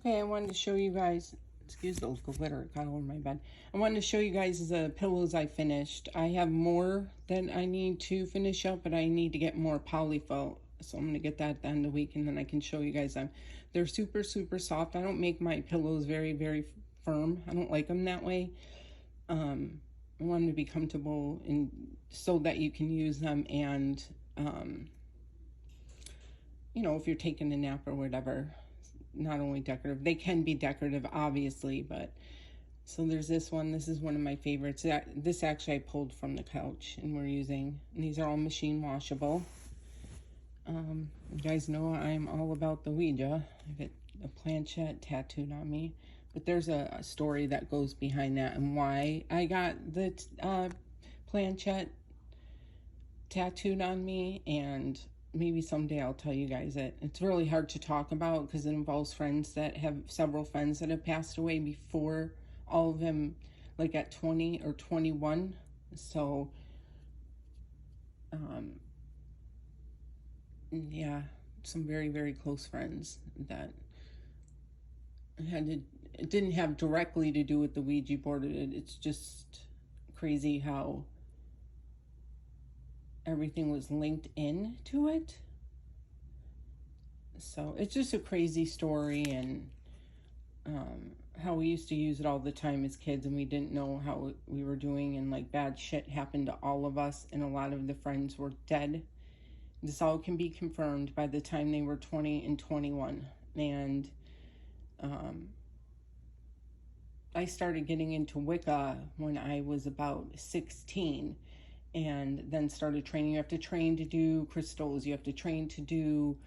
Okay, I wanted to show you guys, excuse the glitter, it got all over my bed. I wanted to show you guys the pillows I finished. I have more that I need to finish up, but I need to get more poly-fil. So I'm going to get that at the end of the week, and then I can show you guys them. They're super, super soft. I don't make my pillows very, very firm. I don't like them that way. I want them to be comfortable and so that you can use them and, you know, if you're taking a nap or whatever. Not only decorative, they can be decorative obviously, but so there's this one. This is one of my favorites. This actually I pulled from the couch and we're using, and these are all machine washable. You guys know I'm all about the Ouija. I have a planchette tattooed on me, but there's a story that goes behind that and why I got the planchette tattooed on me, and maybe someday I'll tell you guys it. It's really hard to talk about because it involves friends that have several friends that have passed away before all of them, like at 20 or 21. So, yeah, some very, very close friends that it didn't have directly to do with the Ouija board. It's just crazy how everything was linked in to it. So it's just a crazy story, and how we used to use it all the time as kids, and we didn't know how we were doing, and like bad shit happened to all of us, and a lot of the friends were dead. This all can be confirmed by the time they were 20 and 21. And I started getting into Wicca when I was about 16, and then started training. You have to train to do crystals. You have to train to do,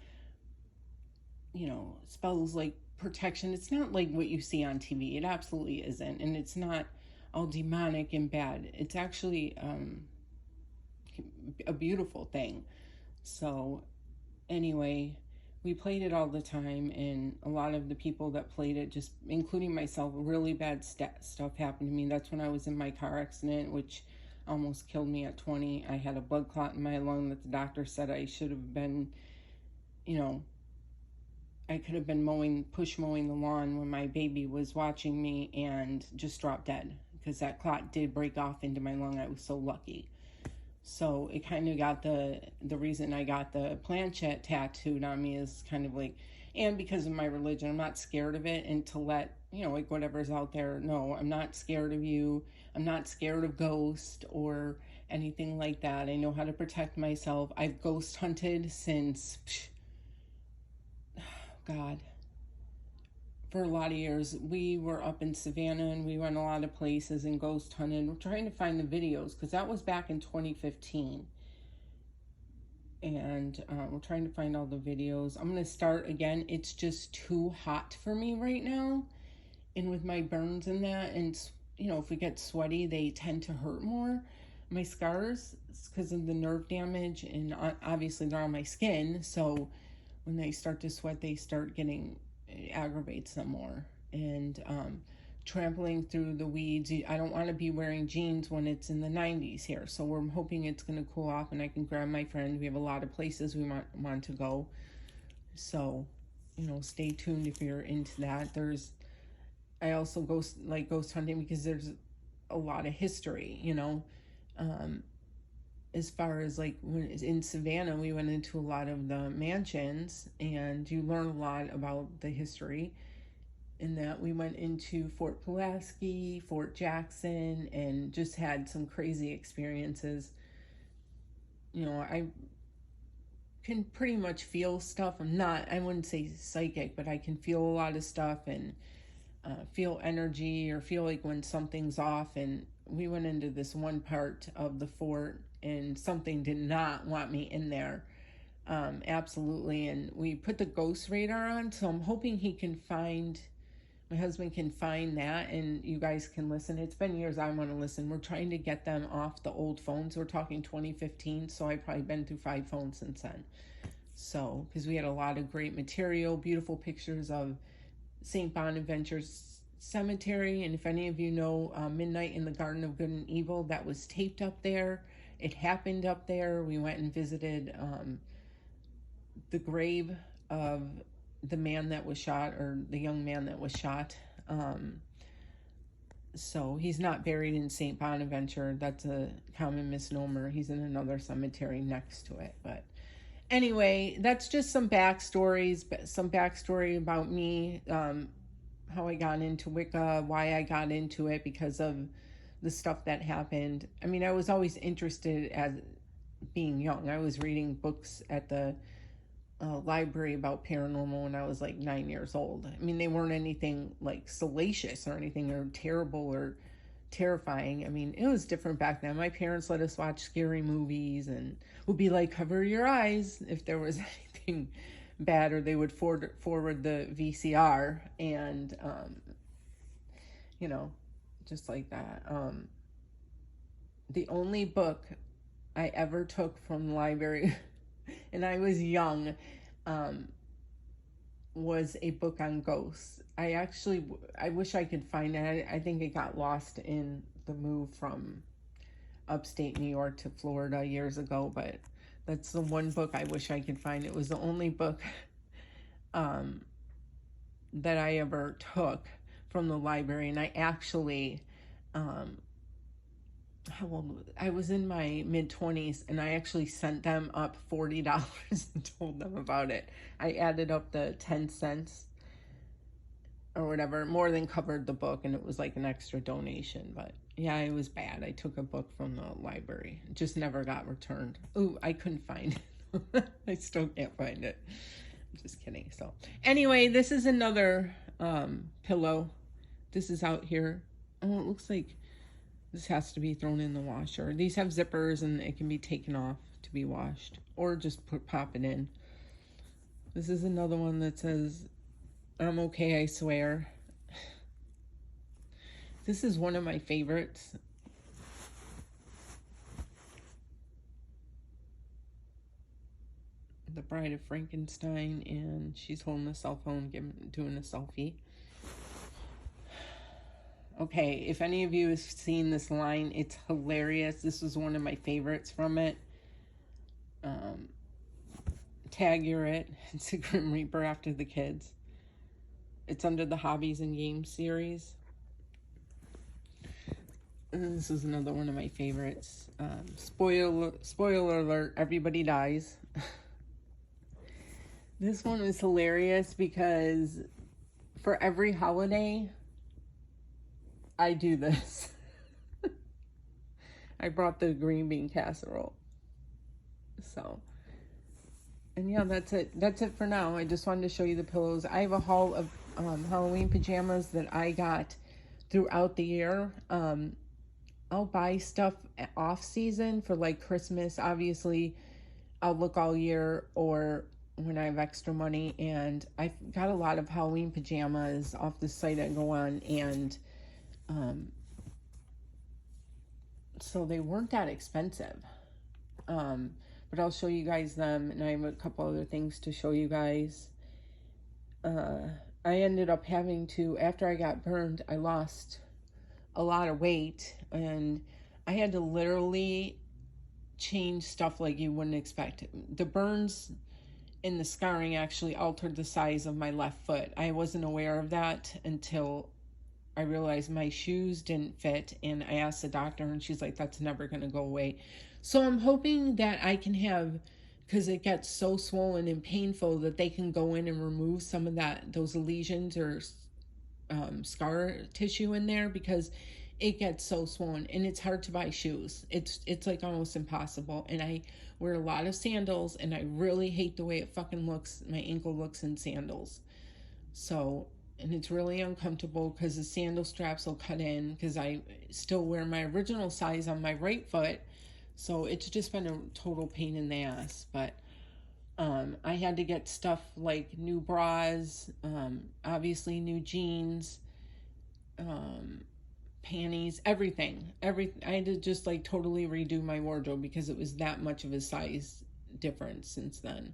you know, spells like protection. It's not like what you see on TV. It absolutely isn't. And it's not all demonic and bad. It's actually a beautiful thing. So anyway, we played it all the time, and a lot of the people that played it, just including myself, really bad stuff happened to me. That's when I was in my car accident, which almost killed me at 20. I had a blood clot in my lung that the doctor said I should have been, you know, I could have been push mowing the lawn when my baby was watching me, and just dropped dead because that clot did break off into my lung. I was so lucky. So it kind of got the reason I got the planchette tattooed on me is kind of like, and because of my religion, I'm not scared of it, and to let, you know, like whatever's out there, no, I'm not scared of you. I'm not scared of ghosts or anything like that. I know how to protect myself. I've ghost hunted since, God, for a lot of years. We were up in Savannah and we went a lot of places and ghost hunted. We're trying to find the videos because that was back in 2015. And we're trying to find all the videos. I'm going to start again. It's just too hot for me right now. And with my burns and that, and, you know, if we get sweaty, they tend to hurt more. My scars, it's because of the nerve damage, and obviously they're on my skin. So when they start to sweat, they start getting, it aggravates them more. And trampling through the weeds. I don't want to be wearing jeans when it's in the 90s here. So we're hoping it's going to cool off and I can grab my friend. We have a lot of places we want to go. So, you know, stay tuned if you're into that. I also ghost hunting because there's a lot of history, you know. As far as like when in Savannah, we went into a lot of the mansions and you learn a lot about the history. In that we went into Fort Pulaski, Fort Jackson, and just had some crazy experiences. You know, I can pretty much feel stuff. I wouldn't say psychic, but I can feel a lot of stuff and feel energy or feel like when something's off. And we went into this one part of the fort and something did not want me in there. Absolutely. And we put the ghost radar on, so I'm hoping my husband can find that and you guys can listen. It's been years I want to listen. We're trying to get them off the old phones. We're talking 2015, so I've probably been through 5 phones since then. So, because we had a lot of great material, beautiful pictures of St. Bonaventure's Cemetery. And if any of you know Midnight in the Garden of Good and Evil, that was taped up there. It happened up there. We went and visited the grave of the man that was shot, or the young man that was shot. So he's not buried in St. Bonaventure. That's a common misnomer. He's in another cemetery next to it. But anyway, that's just some backstories, some backstory about me, how I got into Wicca, why I got into it, because of the stuff that happened. I mean, I was always interested as being young. I was reading books at the library about paranormal when I was like 9 years old. I mean, they weren't anything like salacious or anything or terrible or terrifying. I mean, it was different back then. My parents let us watch scary movies and would be like, cover your eyes if there was anything bad, or they would forward the VCR, and you know, just like that. The only book I ever took from the library, and I was young, was a book on ghosts. I wish I could find it. I think it got lost in the move from upstate New York to Florida years ago, but that's the one book I wish I could find. It was the only book that I ever took from the library, and I actually, how old? I was in my mid-20s, and I actually sent them up $40 and told them about it. I added up the 10 cents or whatever, more than covered the book, and it was like an extra donation. But yeah, it was bad. I took a book from the library. It just never got returned. Ooh, I couldn't find it. I still can't find it. I'm just kidding. So anyway, this is another pillow. This is out here. Oh, it looks like this has to be thrown in the washer. These have zippers, and it can be taken off to be washed, or just pop it in. This is another one that says, I'm okay, I swear. This is one of my favorites. The Bride of Frankenstein, and she's holding a cell phone, doing a selfie. Okay, if any of you have seen this line, it's hilarious. This was one of my favorites from it. Tag you're it. It's a Grim Reaper after the kids. It's under the Hobbies and Games series. And this is another one of my favorites. Spoiler alert, everybody dies. This one was hilarious because for every holiday, I do this. I brought the green bean casserole. So, and yeah, that's it. That's it for now. I just wanted to show you the pillows. I have a haul of Halloween pajamas that I got throughout the year. I'll buy stuff off season for like Christmas. Obviously, I'll look all year, or when I have extra money. And I've got a lot of Halloween pajamas off the site I go on, and so they weren't that expensive. But I'll show you guys them, and I have a couple other things to show you guys. I ended up having to, after I got burned, I lost a lot of weight, and I had to literally change stuff like you wouldn't expect. The burns and the scarring actually altered the size of my left foot. I wasn't aware of that until I realized my shoes didn't fit, and I asked the doctor, and she's like, that's never going to go away. So I'm hoping that I can have, because it gets so swollen and painful, that they can go in and remove some of those lesions or scar tissue in there, because it gets so swollen, and it's hard to buy shoes. It's like almost impossible. And I wear a lot of sandals, and I really hate the way it fucking looks. My ankle looks in sandals. So, and it's really uncomfortable because the sandal straps will cut in, because I still wear my original size on my right foot. So it's just been a total pain in the ass. But I had to get stuff like new bras, obviously new jeans, panties, everything. I had to just like totally redo my wardrobe because it was that much of a size difference since then.